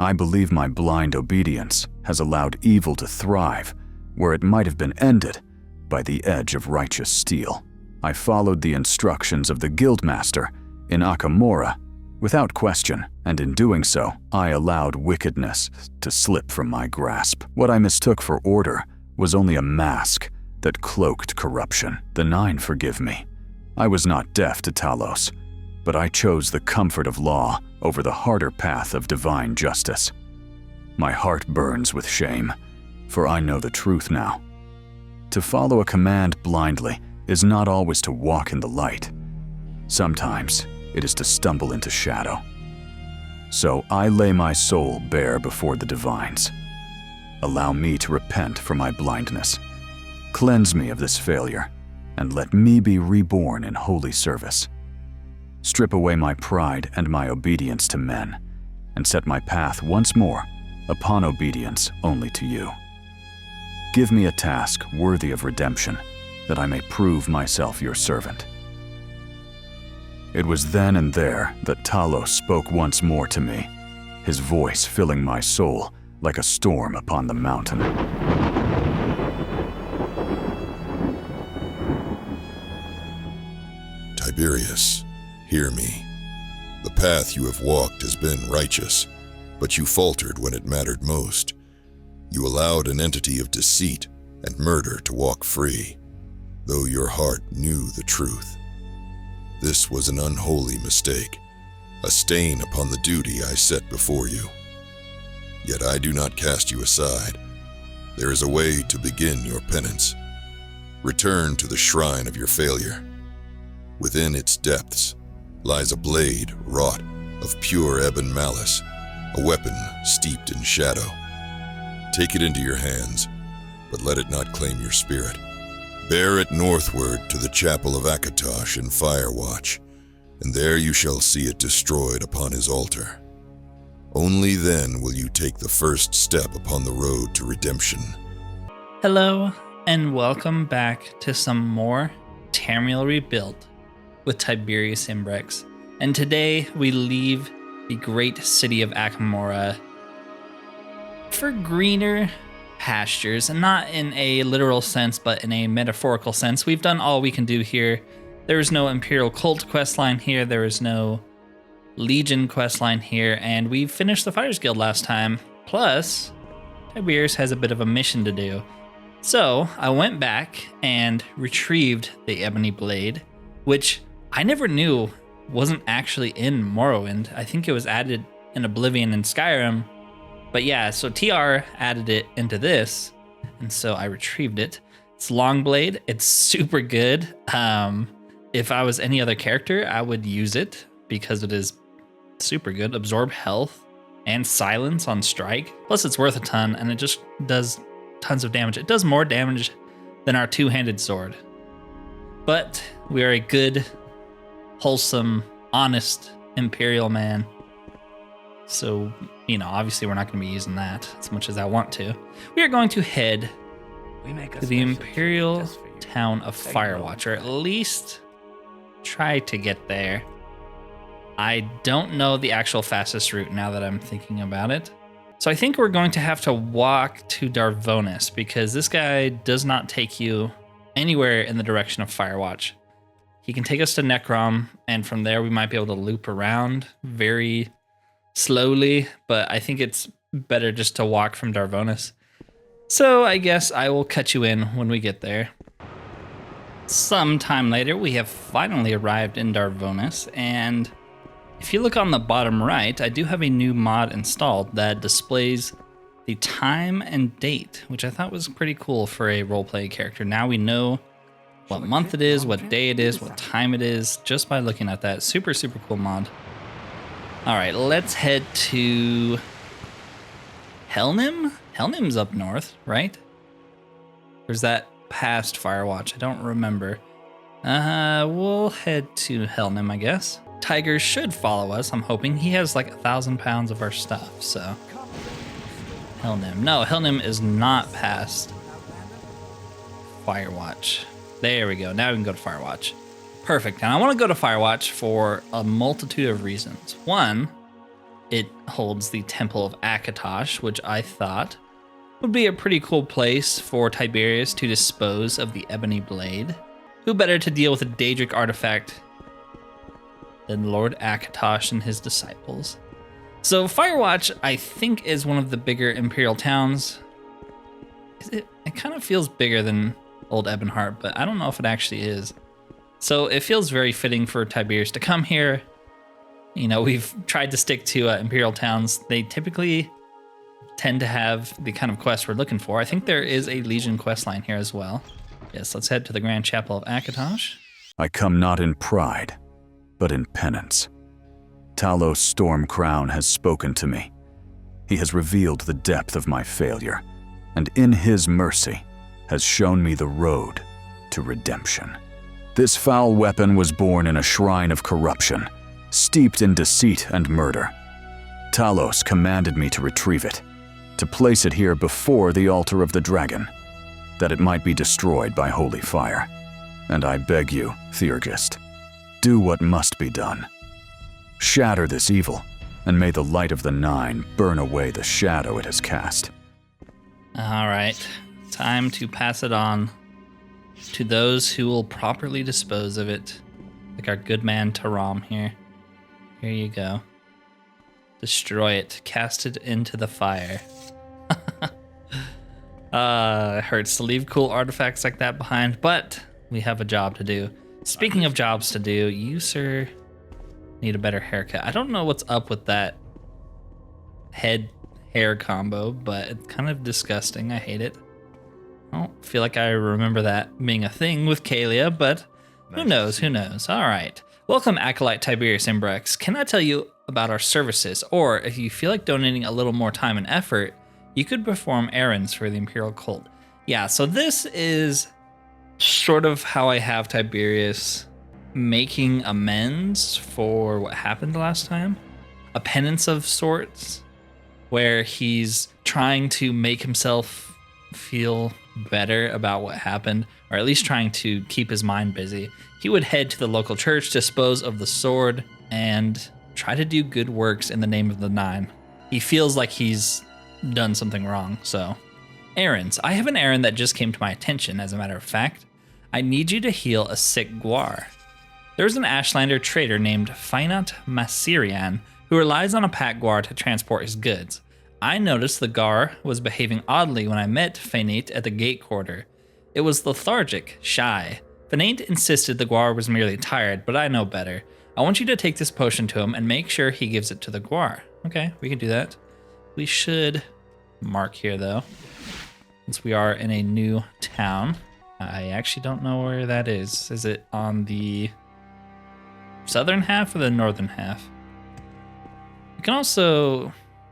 I believe my blind obedience has allowed evil to thrive where it might have been ended by the edge of righteous steel. I followed the instructions of the guildmaster in Akamora without question, and in doing so, I allowed wickedness to slip from my grasp. What I mistook for order was only a mask that cloaked corruption. The Nine forgive me. I was not deaf to Talos, but I chose the comfort of law over the harder path of divine justice. My heart burns with shame, for I know the truth now. To follow a command blindly is not always to walk in the light. Sometimes it is to stumble into shadow. So I lay my soul bare before the divines. Allow me to repent for my blindness. Cleanse me of this failure, and let me be reborn in holy service. Strip away my pride and my obedience to men, and set my path once more upon obedience only to you. Give me a task worthy of redemption, that I may prove myself your servant. It was then and there that Talos spoke once more to me, his voice filling my soul like a storm upon the mountain. Tiberius, hear me. The path you have walked has been righteous, but you faltered when it mattered most. You allowed an entity of deceit and murder to walk free, though your heart knew the truth. This was an unholy mistake, a stain upon the duty I set before you. Yet I do not cast you aside. There is a way to begin your penance. Return to the shrine of your failure. Within its depths lies a blade wrought of pure ebon malice, a weapon steeped in shadow. Take it into your hands, but let it not claim your spirit. Bear it northward to the chapel of Akatosh in Firewatch, and there you shall see it destroyed upon his altar. Only then will you take the first step upon the road to redemption. Hello, and welcome back to some more Tamriel Rebuilt with Tiberius Imbrex. And today we leave the great city of Akamora for greener pastures, and not in a literal sense, but in a metaphorical sense. We've done all we can do here. There is no Imperial Cult questline here. There is no Legion questline here, and we finished the Fires Guild last time. Plus, Tiberius has a bit of a mission to do. So I went back and retrieved the Ebony Blade, which I never knew wasn't actually in Morrowind. I think it was added in Oblivion and Skyrim. But yeah, so TR added it into this, and so I retrieved it. It's Longblade. It's super good. If I was any other character, I would use it because it is super good. Absorb health and silence on strike. Plus it's worth a ton, and it just does tons of damage. It does more damage than our two-handed sword. But we are a good, wholesome, honest Imperial man. So, obviously we're not going to be using that as much as I want to. We are going to head to the Imperial town of Firewatch, or at least try to get there. I don't know the actual fastest route now that I'm thinking about it. So I think we're going to have to walk to Darvonis, because this guy does not take you anywhere in the direction of Firewatch. He can take us to Necrom, and from there we might be able to loop around very slowly, but I think it's better just to walk from Darvonis. So I guess I will cut you in when we get there. Sometime later, we have finally arrived in Darvonis, and if you look on the bottom right, I do have a new mod installed that displays the time and date, which I thought was pretty cool for a roleplay character. Now we know what month it is, what day it is, what time it is, just by looking at that. Super, super cool mod. All right, let's head to Helnim? Helnim's up north, right? Or is that past Firewatch? I don't remember. We'll head to Helnim, I guess. Tiger should follow us, I'm hoping. He has like 1,000 pounds of our stuff, so. Helnim. No, Helnim is not past Firewatch. There we go. Now we can go to Firewatch. Perfect. And I want to go to Firewatch for a multitude of reasons. One, it holds the Temple of Akatosh, which I thought would be a pretty cool place for Tiberius to dispose of the Ebony Blade. Who better to deal with a Daedric artifact than Lord Akatosh and his disciples? So Firewatch, I think, is one of the bigger Imperial towns. It kind of feels bigger than Old Ebonheart, but I don't know if it actually is. So it feels very fitting for Tiberius to come here. You know, we've tried to stick to Imperial towns. They typically tend to have the kind of quests we're looking for. I think there is a Legion quest line here as well. Yes, let's head to the Grand Chapel of Akatosh. I come not in pride, but in penance. Talos Stormcrown has spoken to me. He has revealed the depth of my failure, and in his mercy has shown me the road to redemption. This foul weapon was born in a shrine of corruption, steeped in deceit and murder. Talos commanded me to retrieve it, to place it here before the altar of the dragon, that it might be destroyed by holy fire. And I beg you, Theurgist, do what must be done. Shatter this evil, and may the light of the Nine burn away the shadow it has cast. All right, time to pass it on to those who will properly dispose of it, like our good man Taram here. Here you go. Destroy it, cast it into the fire. It hurts to leave cool artifacts like that behind, but we have a job to do. Speaking of jobs to do, you, sir, need a better haircut. I don't know what's up with that head hair combo, but it's kind of disgusting. I hate it. I don't feel like I remember that being a thing with Kalia, but who knows, who knows. All right. Welcome, Acolyte Tiberius Imbrex. Can I tell you about our services? Or if you feel like donating a little more time and effort, you could perform errands for the Imperial Cult. Yeah, so this is sort of how I have Tiberius making amends for what happened last time. A penance of sorts, where he's trying to make himself feel better about what happened, or at least trying to keep his mind busy. He would head to the local church, dispose of the sword, and try to do good works in the name of the Nine. He feels like he's done something wrong, so. Errands. I have an errand that just came to my attention, as a matter of fact. I need you to heal a sick Gwar. There's an Ashlander trader named Finat Masirian who relies on a pack Gwar to transport his goods. I noticed the Gwar was behaving oddly when I met Finat at the gate quarter. It was lethargic, shy. Finat insisted the Gwar was merely tired, but I know better. I want you to take this potion to him and make sure he gives it to the Gwar. Okay, we can do that. We should mark here, though, since we are in a new town. I actually don't know where that is. Is it on the southern half or the northern half?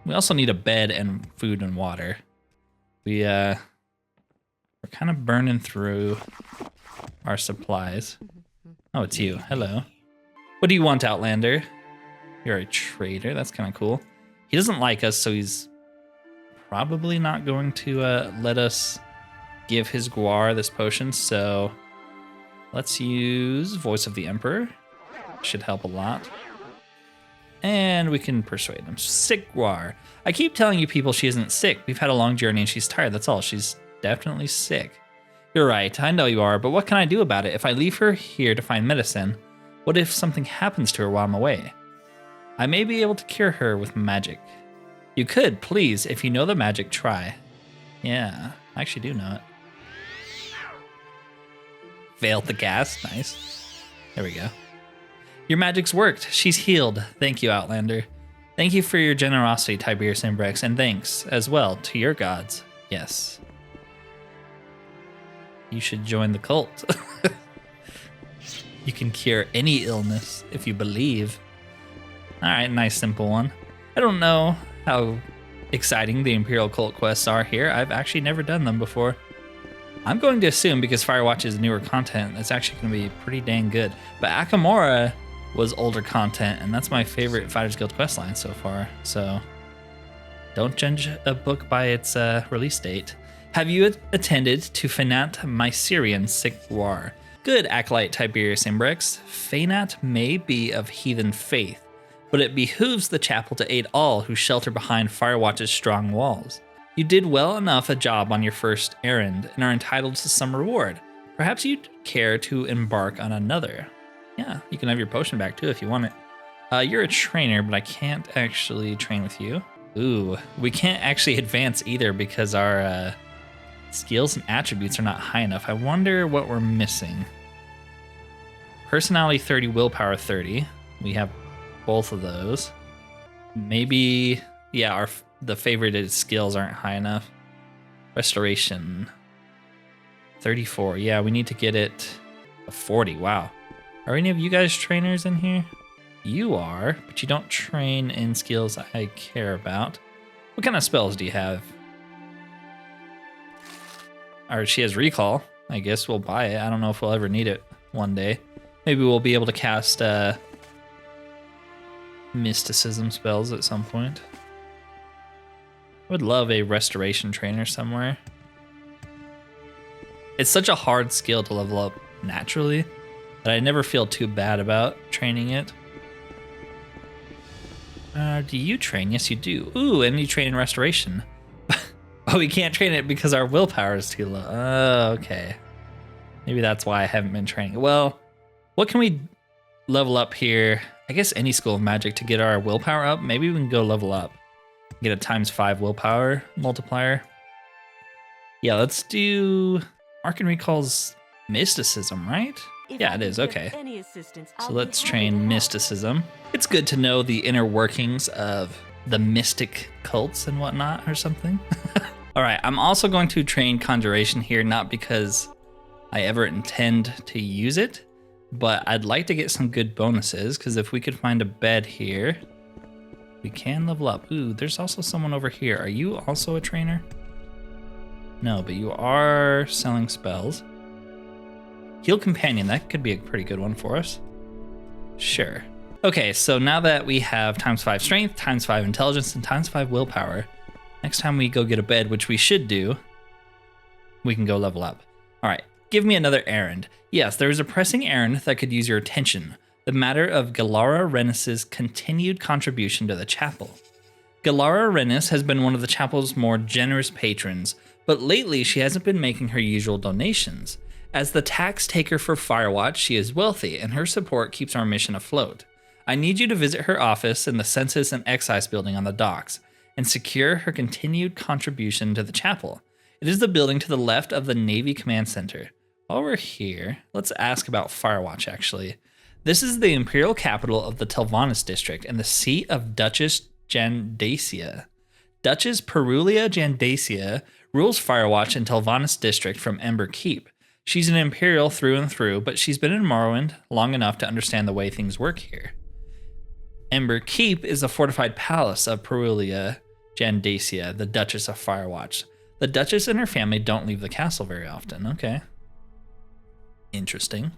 We also need a bed and food and water. We're kind of burning through our supplies. Oh, it's you. Hello. What do you want, Outlander? You're a trader. That's kind of cool. He doesn't like us, so he's probably not going to let us give his Gwar this potion. So let's use Voice of the Emperor. Should help a lot. And we can persuade him. Sick Gwar. I keep telling you people she isn't sick. We've had a long journey and she's tired. That's all. She's definitely sick. You're right. I know you are. But what can I do about it? If I leave her here to find medicine, what if something happens to her while I'm away? I may be able to cure her with magic. You could, please. If you know the magic, try. Yeah, I actually do know it. Veiled the gas. Nice. There we go. Your magic's worked. She's healed. Thank you, Outlander. Thank you for your generosity, Tiberius Imbrex, and thanks as well to your gods. Yes. You should join the cult. You can cure any illness if you believe. All right, nice simple one. I don't know how exciting the Imperial Cult quests are here. I've actually never done them before. I'm going to assume because Firewatch is newer content, it's actually going to be pretty dang good. But Akamora was older content, and that's my favorite Fighters Guild questline so far. So don't judge a book by its release date. Have you attended to Finat Myserian's sick Gwar? Good, Acolyte Tiberius Imbrex. Finat may be of heathen faith, but it behooves the chapel to aid all who shelter behind Firewatch's strong walls. You did well enough a job on your first errand and are entitled to some reward. Perhaps you'd care to embark on another. Yeah, you can have your potion back too if you want it. You're a trainer, but I can't actually train with you. Ooh, we can't actually advance either because our skills and attributes are not high enough. I wonder what we're missing. Personality 30, willpower 30. We have both of those. Maybe, yeah, the favorited skills aren't high enough. Restoration 34. Yeah, we need to get it a 40. Wow. Are any of you guys trainers in here? You are, but you don't train in skills I care about. What kind of spells do you have? Or she has recall. I guess we'll buy it. I don't know if we'll ever need it one day. Maybe we'll be able to cast mysticism spells at some point. I would love a restoration trainer somewhere. It's such a hard skill to level up naturally that I never feel too bad about training it. Do you train? Yes, you do. Ooh, and you train in restoration. Oh, we can't train it because our willpower is too low. Oh, okay. Maybe that's why I haven't been training. Well, what can we level up here? I guess any school of magic to get our willpower up. Maybe we can go level up. Get a ~5 willpower multiplier. Yeah, let's do Mark and Recall's mysticism, right? Yeah, it is. Okay. So let's train mysticism. It's good to know the inner workings of the mystic cults and whatnot or something. All right, I'm also going to train conjuration here, not because I ever intend to use it, but I'd like to get some good bonuses, because if we could find a bed here, we can level up. Ooh, there's also someone over here. Are you also a trainer? No, but you are selling spells. Heal Companion, that could be a pretty good one for us. Sure. Okay, so now that we have ~5 strength, ~5 intelligence, and ~5 willpower, next time we go get a bed, which we should do, we can go level up. All right, give me another errand. Yes, there is a pressing errand that could use your attention. The matter of Galara Rennis's continued contribution to the chapel. Galara Rennis has been one of the chapel's more generous patrons, but lately she hasn't been making her usual donations. As the tax taker for Firewatch, she is wealthy, and her support keeps our mission afloat. I need you to visit her office in the Census and Excise building on the docks, and secure her continued contribution to the chapel. It is the building to the left of the Navy Command Center. While we're here, let's ask about Firewatch, actually. This is the imperial capital of the Telvanus district and the seat of Duchess Jandacia. Duchess Perulia Jandacia rules Firewatch and Telvanus district from Ember Keep. She's an imperial through and through, but she's been in Morrowind long enough to understand the way things work here. Ember Keep is a fortified palace of Perulia Jandacia, the Duchess of Firewatch. The Duchess and her family don't leave the castle very often. Okay. Interesting.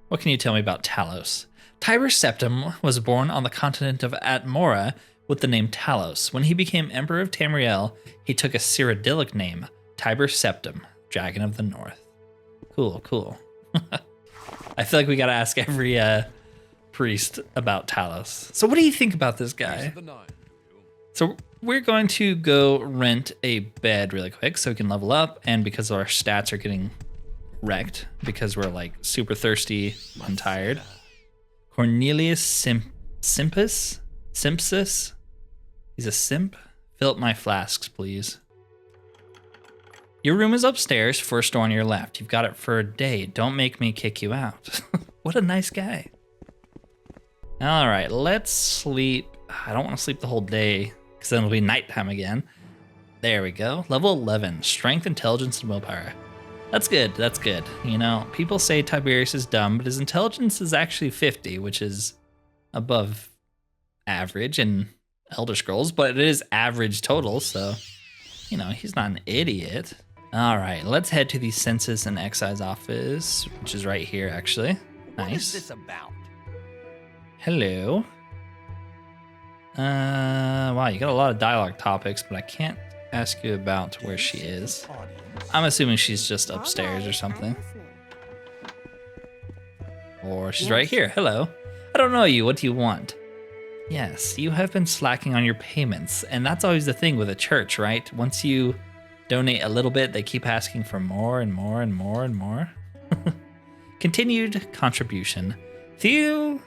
What can you tell me about Talos? Tiber Septim was born on the continent of Atmora with the name Talos. When he became Emperor of Tamriel, he took a Cyrodiilic name, Tiber Septim, Dragon of the North. Cool, cool. I feel like we gotta ask every priest about Talos. So what do you think about this guy? So we're going to go rent a bed really quick so we can level up, and because our stats are getting wrecked because we're like super thirsty and tired. Cornelius Simpus? Simpsis? He's a simp? Fill up my flasks, please. Your room is upstairs, first door on your left. You've got it for a day. Don't make me kick you out. What a nice guy. All right, let's sleep. I don't want to sleep the whole day because then it'll be nighttime again. There we go. Level 11, strength, intelligence, and willpower. That's good, that's good. You know, people say Tiberius is dumb, but his intelligence is actually 50, which is above average in Elder Scrolls, but it is average total, so, you know, he's not an idiot. All right, let's head to the Census and Excise office, which is right here, actually. Nice. What is this about? Hello. Wow, you got a lot of dialogue topics, but I can't ask you about where she is. I'm assuming she's just upstairs or something. Or she's right here. Hello. I don't know you. What do you want? Yes, you have been slacking on your payments, and that's always the thing with a church, right? Once you donate a little bit, they keep asking for more and more and more and more. Continued contribution. Theurgis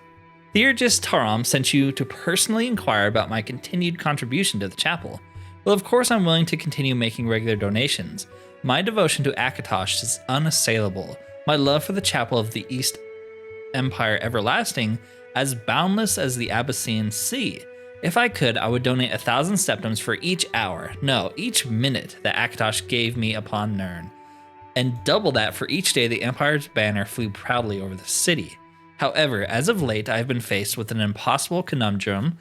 Taram sent you to personally inquire about my continued contribution to the chapel. Well, of course I'm willing to continue making regular donations. My devotion to Akatosh is unassailable. My love for the chapel of the East Empire everlasting, as boundless as the Abyssinian Sea. If I could, I would donate 1,000 septims for each hour, no, each minute that Akatosh gave me upon Nirn, and double that for each day the Empire's banner flew proudly over the city. However, as of late, I have been faced with an impossible conundrum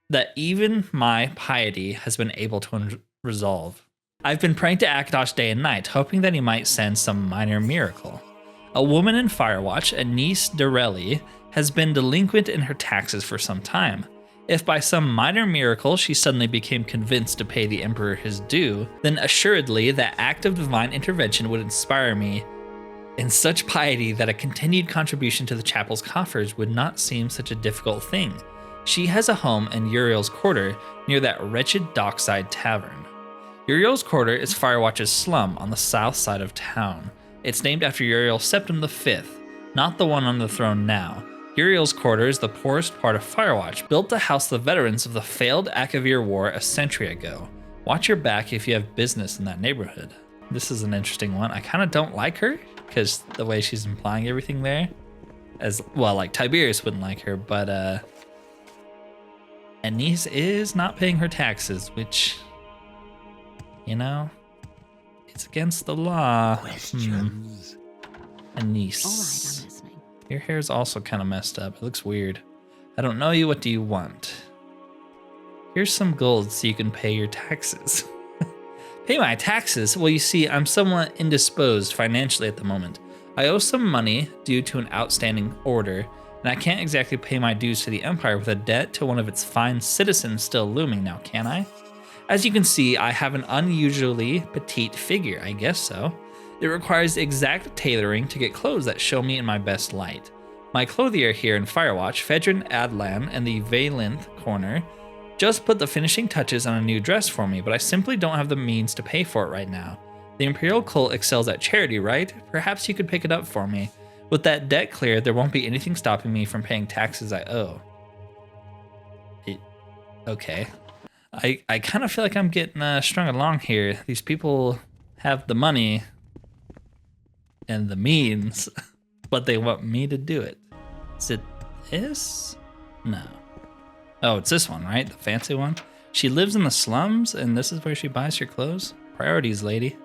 that even my piety has been able to resolve. I've been praying to Akatosh day and night, hoping that he might send some minor miracle. A woman in Firewatch, Anise Dorelli, has been delinquent in her taxes for some time. If by some minor miracle she suddenly became convinced to pay the Emperor his due, then assuredly that act of divine intervention would inspire me in such piety that a continued contribution to the chapel's coffers would not seem such a difficult thing. She has a home in Uriel's Quarter near that wretched dockside tavern. Uriel's Quarter is Firewatch's slum on the south side of town. It's named after Uriel Septim V, not the one on the throne now. Uriel's Quarter is the poorest part of Firewatch, built to house the veterans of the failed Akavir War a century ago. Watch your back if you have business in that neighborhood. This is an interesting one. I kind of don't like her, because the way she's implying everything there. As well, like Tiberius wouldn't like her, but Anise is not paying her taxes, which, you know, it's against the law. Questions? Anise. All right, I'm listening. Your hair's also kind of messed up. It looks weird. I don't know you. What do you want? Here's some gold so you can pay your taxes. Pay my taxes? Well, you see, I'm somewhat indisposed financially at the moment. I owe some money due to an outstanding order, and I can't exactly pay my dues to the Empire with a debt to one of its fine citizens still looming now, can I? As you can see, I have an unusually petite figure, I guess so. It requires exact tailoring to get clothes that show me in my best light. My clothier here in Firewatch, Fedrin Adlan in the Valenth corner, just put the finishing touches on a new dress for me, but I simply don't have the means to pay for it right now. The Imperial Cult excels at charity, right? Perhaps you could pick it up for me. With that debt cleared, there won't be anything stopping me from paying taxes I owe. Okay. I kind of feel like I'm getting strung along here. These people have the money and the means, but they want me to do it. Is it this? No. Oh, it's this one, right? The fancy one? She lives in the slums, and this is where she buys her clothes? Priorities, lady.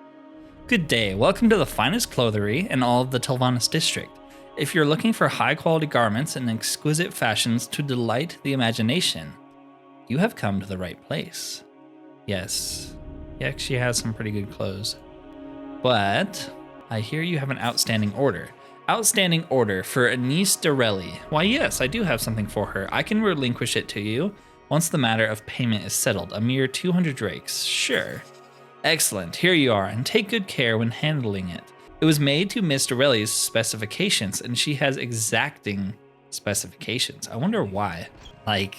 Good day. Welcome to the finest clothery in all of the Telvanus district. If you're looking for high-quality garments and exquisite fashions to delight the imagination, you have come to the right place. Yes. Yeah, she has some pretty good clothes. But I hear you have an outstanding order. Outstanding order for Anise Dorelli. Why, yes, I do have something for her. I can relinquish it to you once the matter of payment is settled. A mere 200 drakes. Sure. Excellent. Here you are, and take good care when handling it. It was made to Miss Dorelli's specifications, and she has exacting specifications. I wonder why. Like,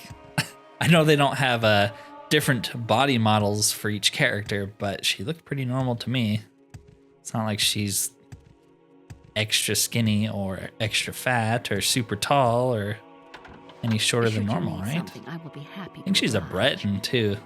I know they don't have different body models for each character, but she looked pretty normal to me. It's not like she's extra skinny or extra fat or super tall or any shorter than normal, right? I will be happy. I think she's a Breton too.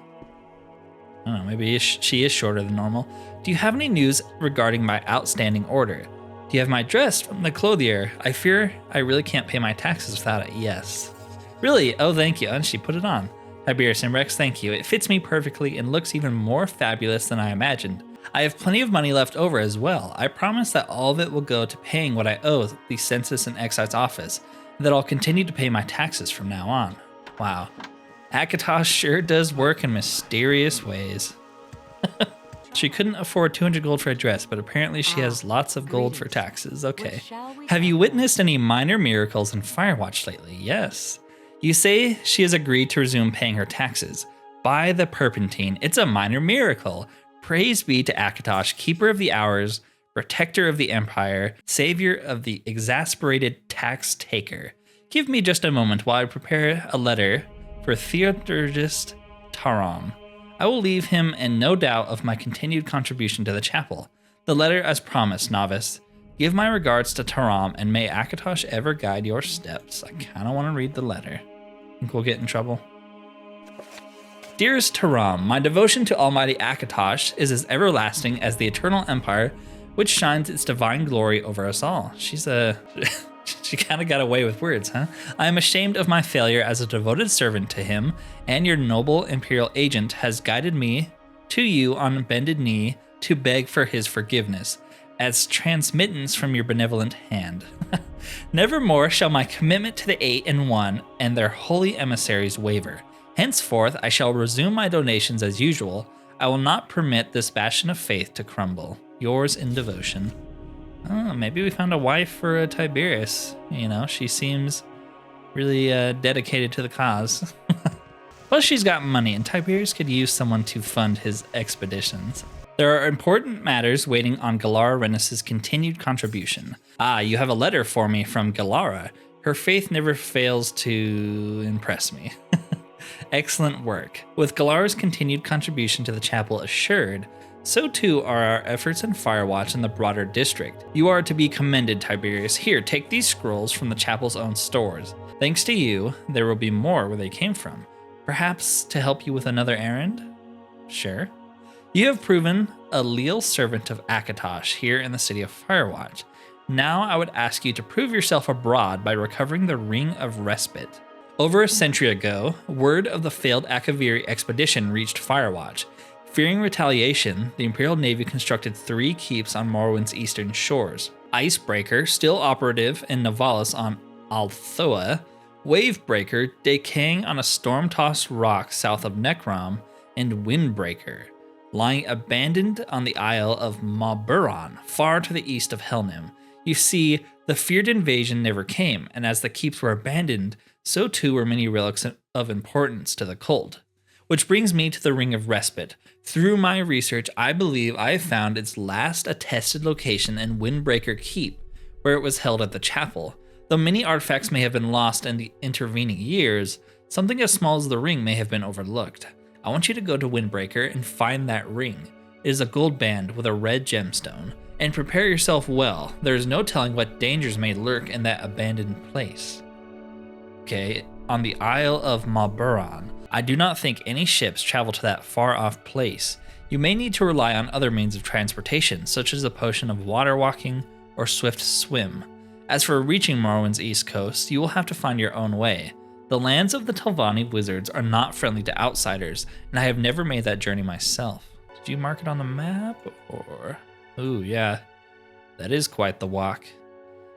I don't know, maybe she is shorter than normal. Do you have any news regarding my outstanding order? Do you have my dress from the clothier? I fear I really can't pay my taxes without it. Yes. Really? Oh, thank you. And she put it on. Tiberius and Rex, thank you. It fits me perfectly and looks even more fabulous than I imagined. I have plenty of money left over as well. I promise that all of it will go to paying what I owe the Census and Excise Office, and that I'll continue to pay my taxes from now on. Wow. Akatosh sure does work in mysterious ways. She couldn't afford 200 gold for a dress, but apparently she has lots of gold for taxes. Okay. Have you witnessed any minor miracles in Firewatch lately? Yes. You say she has agreed to resume paying her taxes. By the Perpentine, it's a minor miracle. Praise be to Akatosh, keeper of the hours, protector of the empire, savior of the exasperated tax taker. Give me just a moment while I prepare a letter for Theurgist Taram. I will leave him in no doubt of my continued contribution to the chapel. The letter as promised, novice. Give my regards to Taram, and may Akatosh ever guide your steps. I kind of want to read the letter. Think we'll get in trouble? Dearest Taram, my devotion to Almighty Akatosh is as everlasting as the eternal empire which shines its divine glory over us all. She kind of got away with words, huh? I am ashamed of my failure as a devoted servant to him, and your noble imperial agent has guided me to you on bended knee to beg for his forgiveness, as transmittance from your benevolent hand. Nevermore shall my commitment to the Eight and One and their holy emissaries waver. Henceforth, I shall resume my donations as usual. I will not permit this bastion of faith to crumble. Yours in devotion. Oh, maybe we found a wife for Tiberius. You know, she seems really dedicated to the cause. Plus, she's got money, and Tiberius could use someone to fund his expeditions. There are important matters waiting on Galara Rennis's continued contribution. Ah, you have a letter for me from Galara. Her faith never fails to impress me. Excellent work. With Galara's continued contribution to the chapel assured, so too are our efforts in Firewatch in the broader district. You are to be commended, Tiberius. Here, take these scrolls from the chapel's own stores. Thanks to you, there will be more where they came from. Perhaps to help you with another errand? Sure. You have proven a leal servant of Akatosh here in the city of Firewatch. Now I would ask you to prove yourself abroad by recovering the Ring of Respite. Over a century ago, word of the failed Akaviri expedition reached Firewatch. Fearing retaliation, the Imperial Navy constructed 3 keeps on Morrowind's eastern shores. Icebreaker, still operative in Navalis on Althoa, Wavebreaker, decaying on a storm-tossed rock south of Necrom, and Windbreaker, lying abandoned on the Isle of Maburon, far to the east of Helnim. You see, the feared invasion never came, and as the keeps were abandoned, so too were many relics of importance to the cult. Which brings me to the Ring of Respite. Through my research, I believe I have found its last attested location in Windbreaker Keep, where it was held at the chapel. Though many artifacts may have been lost in the intervening years, something as small as the ring may have been overlooked. I want you to go to Windbreaker and find that ring. It is a gold band with a red gemstone. And prepare yourself well. There is no telling what dangers may lurk in that abandoned place. Okay, on the Isle of Maburon. I do not think any ships travel to that far-off place. You may need to rely on other means of transportation, such as a potion of water walking or swift swim. As for reaching Morrowind's east coast, you will have to find your own way. The lands of the Telvanni wizards are not friendly to outsiders, and I have never made that journey myself. Did you mark it on the map, or... Ooh, yeah, that is quite the walk.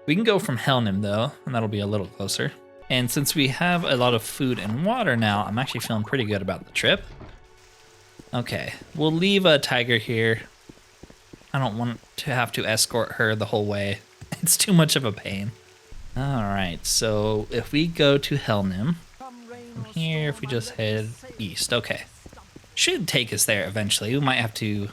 We can go from Helnim, though, and that'll be a little closer. And since we have a lot of food and water now, I'm actually feeling pretty good about the trip. Okay, we'll leave a tiger here. I don't want to have to escort her the whole way. It's too much of a pain. All right, so if we go to Helnim, from here, if we just head east, okay. Should take us there eventually. We might have to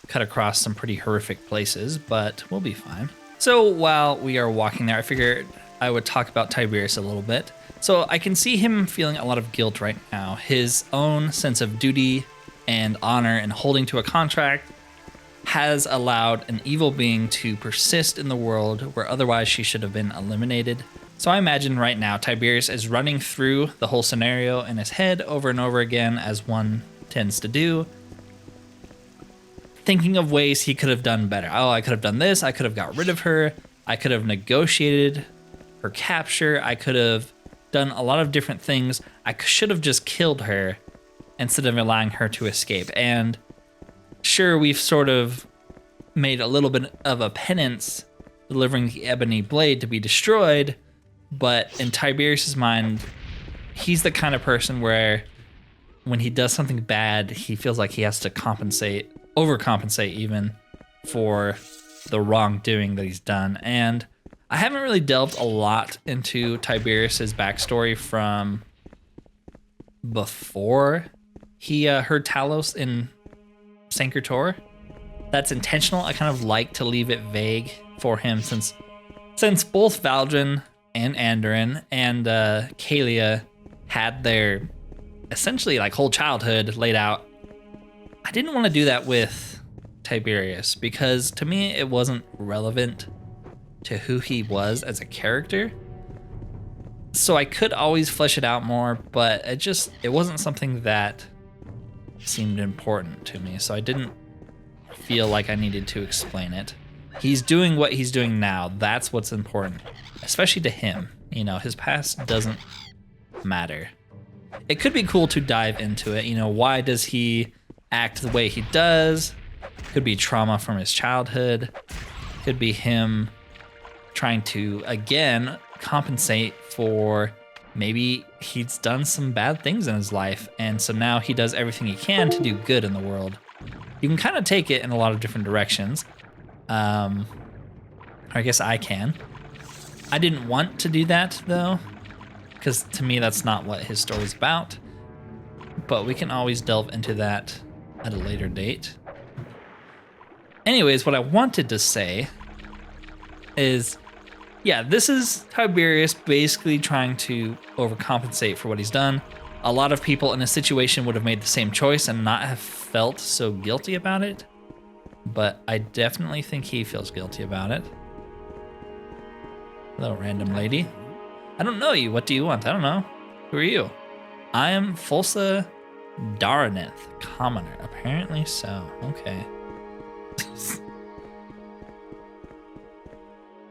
cut across some pretty horrific places, but we'll be fine. So while we are walking there, I figured I would talk about Tiberius a little bit. So I can see him feeling a lot of guilt right now. His own sense of duty and honor and holding to a contract has allowed an evil being to persist in the world where otherwise she should have been eliminated. So I imagine right now Tiberius is running through the whole scenario in his head over and over again, as one tends to do, thinking of ways he could have done better. Oh, I could have done this. I could have got rid of her. I could have negotiated her capture. I could have done a lot of different things. I should have just killed her instead of allowing her to escape. And sure, we've sort of made a little bit of a penance delivering the Ebony Blade to be destroyed, but in Tiberius's mind, he's the kind of person where when he does something bad, he feels like he has to overcompensate even for the wrongdoing that he's done. And I haven't really delved a lot into Tiberius's backstory from before he heard Talos in Sancre Tor. That's intentional. I kind of like to leave it vague for him since both Valdrin and Andoran and Kalia had their essentially like whole childhood laid out. I didn't want to do that with Tiberius because to me it wasn't relevant to who he was as a character. So I could always flesh it out more, but it wasn't something that seemed important to me. So I didn't feel like I needed to explain it. He's doing what he's doing now. That's what's important, especially to him. You know, his past doesn't matter. It could be cool to dive into it. You know, why does he act the way he does? Could be trauma from his childhood. Could be him trying to, again, compensate for maybe he's done some bad things in his life. And so now he does everything he can to do good in the world. You can kind of take it in a lot of different directions. I guess I can. I didn't want to do that, though, because to me, that's not what his story's about. But we can always delve into that at a later date. Anyways, what I wanted to say is, yeah, this is Tiberius basically trying to overcompensate for what he's done. A lot of people in a situation would have made the same choice and not have felt so guilty about it. But I definitely think he feels guilty about it. Hello, random lady. I don't know you. What do you want? I don't know. Who are you? I am Fulsa Daraneth, commoner. Apparently so. Okay.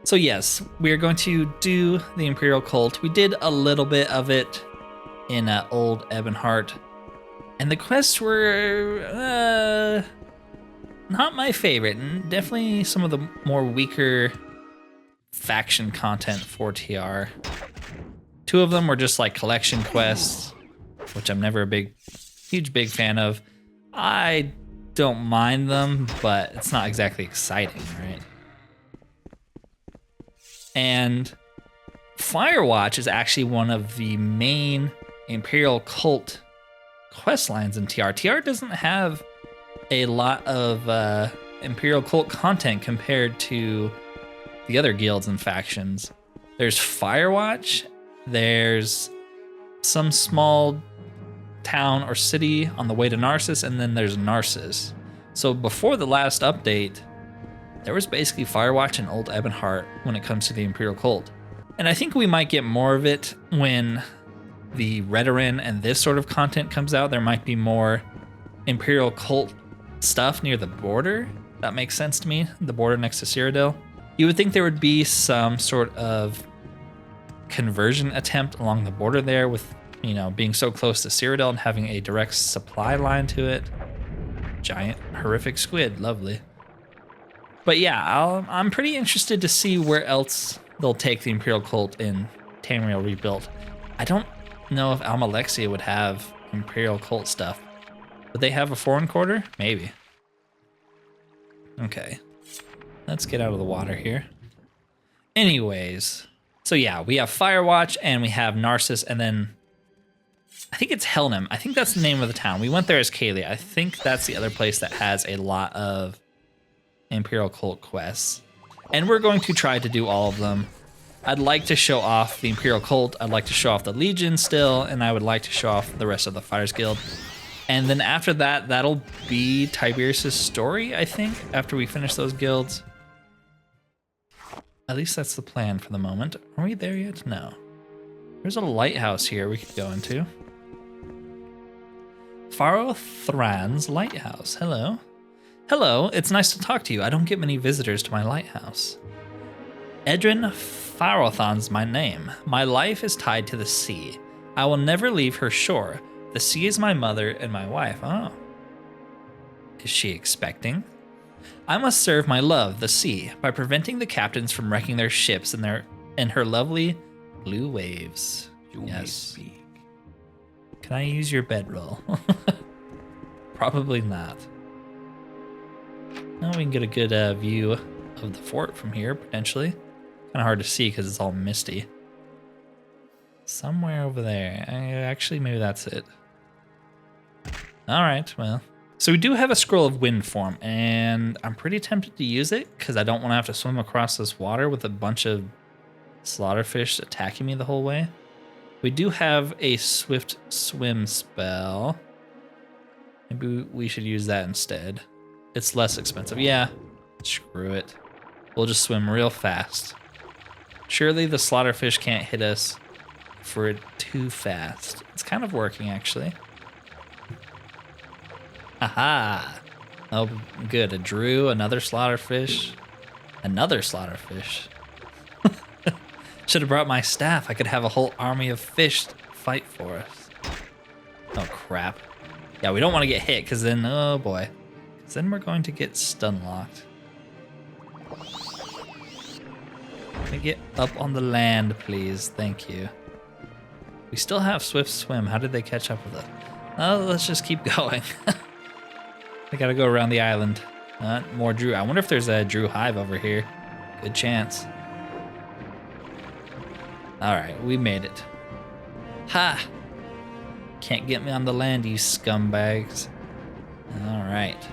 So yes, we are going to do the Imperial Cult. We did a little bit of it in Old Ebonheart. And the quests were not my favorite, and definitely some of the more weaker faction content for TR. 2 of them were just like collection quests, which I'm never a huge fan of. I don't mind them, but it's not exactly exciting, right? And Firewatch is actually one of the main Imperial Cult quest lines in TR. TR doesn't have a lot of Imperial Cult content compared to the other guilds and factions. There's Firewatch, there's some small town or city on the way to Narcissus, and then there's Narcissus. So before the last update, there was basically Firewatch and Old Ebonheart when it comes to the Imperial Cult. And I think we might get more of it when the Redoran and this sort of content comes out. There might be more Imperial Cult stuff near the border. That makes sense to me, the border next to Cyrodiil. You would think there would be some sort of conversion attempt along the border there with, you know, being so close to Cyrodiil and having a direct supply line to it. Giant, horrific squid, lovely. But yeah, I'm pretty interested to see where else they'll take the Imperial Cult in Tamriel Rebuilt. I don't know if Almalexia would have Imperial Cult stuff. Would they have a foreign quarter? Maybe. Okay. Let's get out of the water here. Anyways, so yeah, we have Firewatch and we have Narcissus, and then I think it's Helnum. I think that's the name of the town. We went there as Kaylee. I think that's the other place that has a lot of Imperial Cult quests. And we're going to try to do all of them. I'd like to show off the Imperial Cult. I'd like to show off the Legion still, and I would like to show off the rest of the Fighters Guild. And then after that, that'll be Tiberius' story, I think, after we finish those guilds. At least that's the plan for the moment. Are we there yet? No. There's a lighthouse here we could go into. Farothran's Lighthouse. Hello. Hello, it's nice to talk to you. I don't get many visitors to my lighthouse. Edrin Farothan's my name. My life is tied to the sea. I will never leave her shore. The sea is my mother and my wife. Oh. Is she expecting? I must serve my love, the sea, by preventing the captains from wrecking their ships in her lovely blue waves. Yes. Can I use your bedroll? Probably not. Now we can get a good view of the fort from here, potentially. Kind of hard to see because it's all misty. Somewhere over there. Actually, maybe that's it. All right, well. So we do have a scroll of wind form, and I'm pretty tempted to use it because I don't want to have to swim across this water with a bunch of slaughterfish attacking me the whole way. We do have a swift swim spell. Maybe we should use that instead. It's less expensive. Yeah, screw it. We'll just swim real fast. Surely the slaughterfish can't hit us for it too fast. It's kind of working, actually. Aha! Oh, good. A drew, another slaughterfish. Another slaughterfish. Should have brought my staff. I could have a whole army of fish fight for us. Oh, crap. Yeah, we don't want to get hit, because then, oh boy. Because then we're going to get stun locked. Let me get up on the land, please. Thank you. We still have swift swim. How did they catch up with us? Oh, let's just keep going. I gotta go around the island. More Drew. I wonder if there's a Drew hive over here. Good chance. All right, we made it. Ha! Can't get me on the land, you scumbags. All right.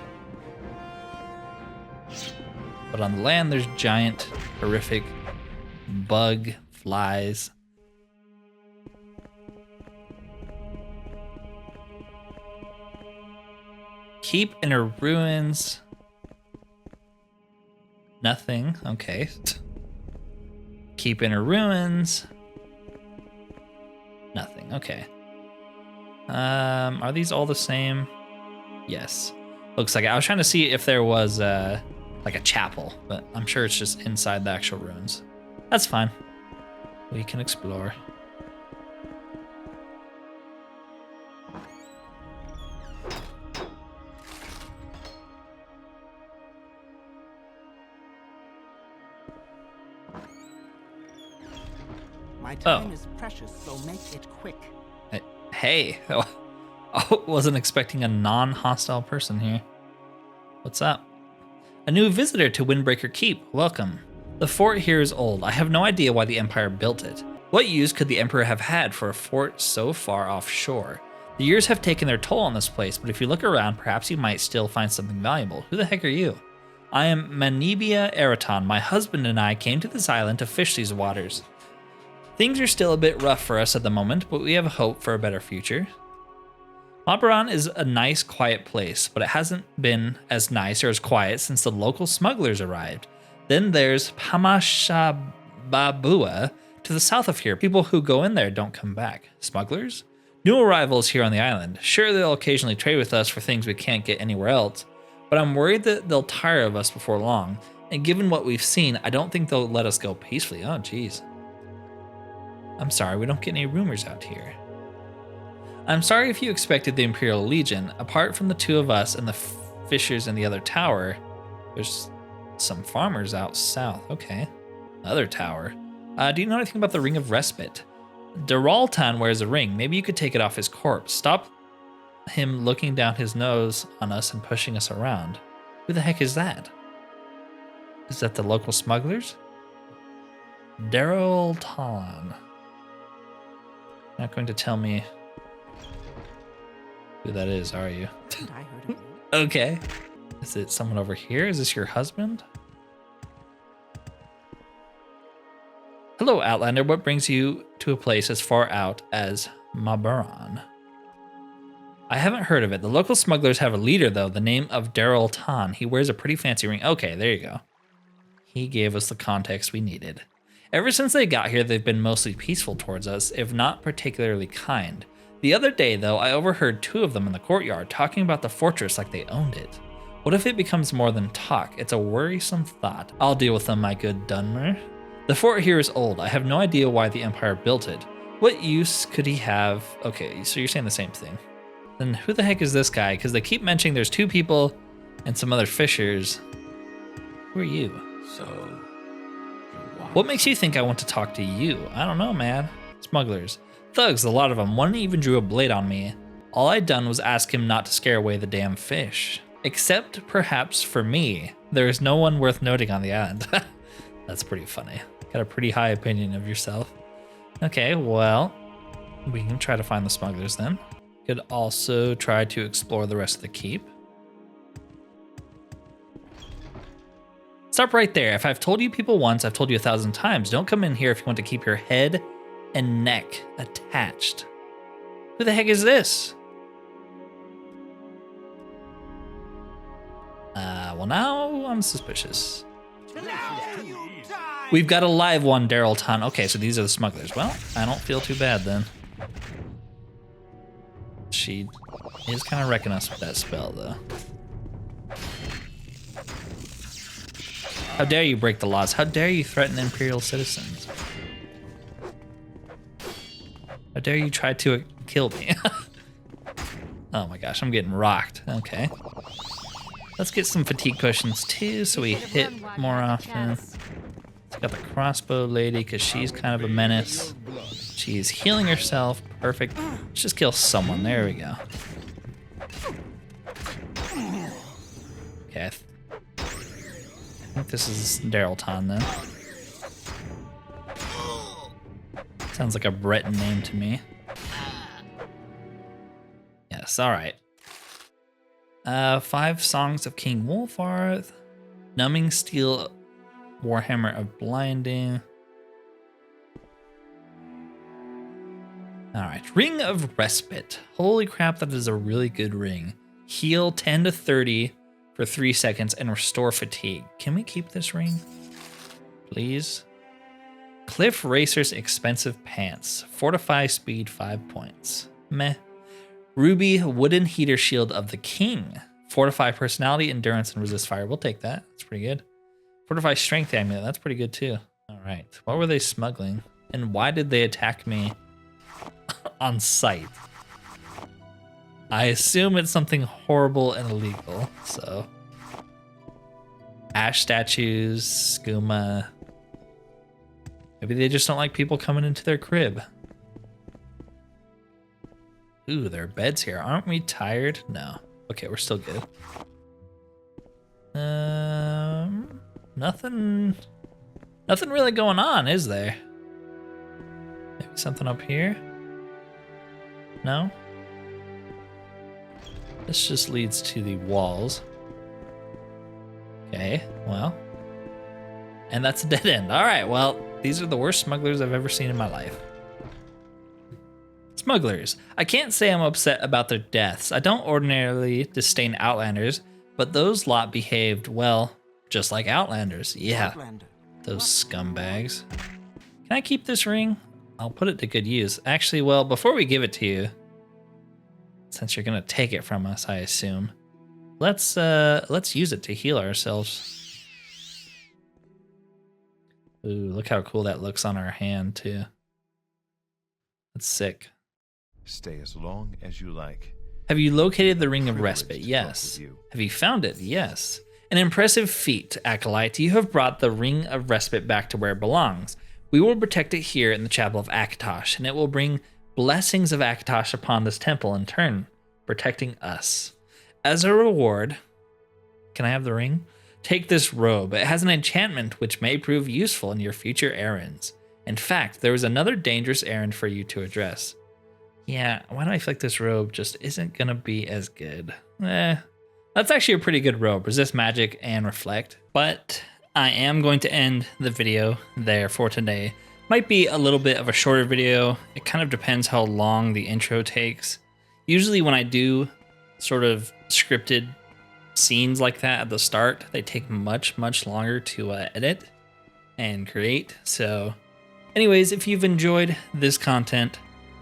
But on the land, there's giant, horrific bug flies. Keep inner ruins. Nothing. Okay. Keep inner ruins. Nothing. Okay. Are these all the same? Yes. Looks like it. I was trying to see if there was like a chapel, but I'm sure it's just inside the actual ruins. That's fine. We can explore. My time is precious, so make it quick. Hey. Oh, wasn't expecting a non-hostile person here. What's up? A new visitor to Windbreaker Keep. Welcome. The fort here is old. I have no idea why the Empire built it. What use could the Emperor have had for a fort so far offshore? The years have taken their toll on this place, but if you look around, perhaps you might still find something valuable. Who the heck are you? I am Manibia Eraton. My husband and I came to this island to fish these waters. Things are still a bit rough for us at the moment, but we have hope for a better future. Mabaran is a nice, quiet place, but it hasn't been as nice or as quiet since the local smugglers arrived. Then there's Pamashababua to the south of here. People who go in there don't come back. Smugglers? New arrivals here on the island. Sure, they'll occasionally trade with us for things we can't get anywhere else, but I'm worried that they'll tire of us before long, and given what we've seen, I don't think they'll let us go peacefully. Oh, geez. I'm sorry, we don't get any rumors out here. I'm sorry if you expected the Imperial Legion. Apart from the two of us and the fishers in the other tower, there's some farmers out south. Okay. Other tower. Do you know anything about the Ring of Respite? Deraltan wears a ring. Maybe you could take it off his corpse. Stop him looking down his nose on us and pushing us around. Who the heck is that? Is that the local smugglers? Deraltan. Not going to tell me who that is, are you? I heard of you. Okay. Is it someone over here? Is this your husband? Hello, Outlander. What brings you to a place as far out as Mabaran? I haven't heard of it. The local smugglers have a leader, though, the name of Daryl Tan. He wears a pretty fancy ring. Okay, there you go. He gave us the context we needed. Ever since they got here, they've been mostly peaceful towards us, if not particularly kind. The other day, though, I overheard two of them in the courtyard talking about the fortress like they owned it. What if it becomes more than talk? It's a worrisome thought. I'll deal with them, my good Dunmer. The fort here is old. I have no idea why the Empire built it. What use could he have? Okay, so you're saying the same thing. Then who the heck is this guy? Because they keep mentioning there's two people and some other fishers. Who are you? What makes you think I want to talk to you? I don't know, man. Smugglers. Thugs, a lot of them. One even drew a blade on me. All I'd done was ask him not to scare away the damn fish. Except, perhaps, for me. There is no one worth noting on the island. That's pretty funny. Got a pretty high opinion of yourself. Okay, well, we can try to find the smugglers then. Could also try to explore the rest of the keep. Stop right there. If I've told you people once, I've told you 1,000 times. Don't come in here if you want to keep your head and neck attached. Who the heck is this? Well, now I'm suspicious. We've got a live one, Darylton. Okay, so these are the smugglers. Well, I don't feel too bad then. She is kind of wrecking us with that spell, though. How dare you break the laws? How dare you threaten Imperial citizens? How dare you try to kill me? Oh my gosh, I'm getting rocked. Okay. Let's get some fatigue potions too, so we hit more often. Got the crossbow lady, because she's kind of a menace. She's healing herself. Perfect. Let's just kill someone. There we go. Okay. I think this is Darylton then. Sounds like a Breton name to me. Yes, alright. 5 Songs of King Wolfarth. Numbing Steel, Warhammer of Blinding. Alright, Ring of Respite. Holy crap, that is a really good ring. Heal 10 to 30 for 3 seconds and restore fatigue. Can we keep this ring? Please? Cliff Racer's Expensive Pants. Fortify speed 5 points. Meh. Ruby Wooden Heater Shield of the King. Fortify personality, endurance, and resist fire. We'll take that. That's pretty good. Fortify strength amulet. That's pretty good too. All right. What were they smuggling? And why did they attack me on sight? I assume it's something horrible and illegal. So, ash statues, skooma. Maybe they just don't like people coming into their crib. Ooh, there are beds here. Aren't we tired? No. Okay, we're still good. Nothing really going on, is there? Maybe something up here? No? This just leads to the walls. Okay, well. And that's a dead end. All right, well, these are the worst smugglers I've ever seen in my life. Smugglers. I can't say I'm upset about their deaths. I don't ordinarily disdain Outlanders, but those lot behaved, well, just like Outlanders. Yeah, those scumbags. Can I keep this ring? I'll put it to good use. Actually, well, before we give it to you, since you're gonna take it from us, I assume, let's use it to heal ourselves. Ooh, look how cool that looks on our hand too. That's sick. Stay as long as you like. Have you located the Ring of Respite? Yes. Have you found it? Yes. An impressive feat, Acolyte. You have brought the Ring of Respite back to where it belongs. We will protect it here in the Chapel of Akatosh, and it will bring blessings of Akatosh upon this temple in turn, protecting us. As a reward, can I have the ring? Take this robe. It has an enchantment which may prove useful in your future errands. In fact, there is another dangerous errand for you to address. Yeah, why do I feel like this robe just isn't gonna be as good? That's actually a pretty good robe. Resist magic and reflect. But I am going to end the video there for today. Might be a little bit of a shorter video. It kind of depends how long the intro takes. Usually when I do sort of scripted scenes like that at the start, they take much, much longer to edit and create. So anyways, if you've enjoyed this content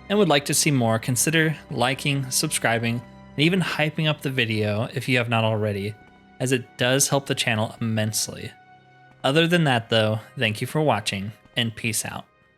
and would like to see more, consider liking, subscribing, and even hyping up the video if you have not already, as it does help the channel immensely. Other than that though, thank you for watching and peace out.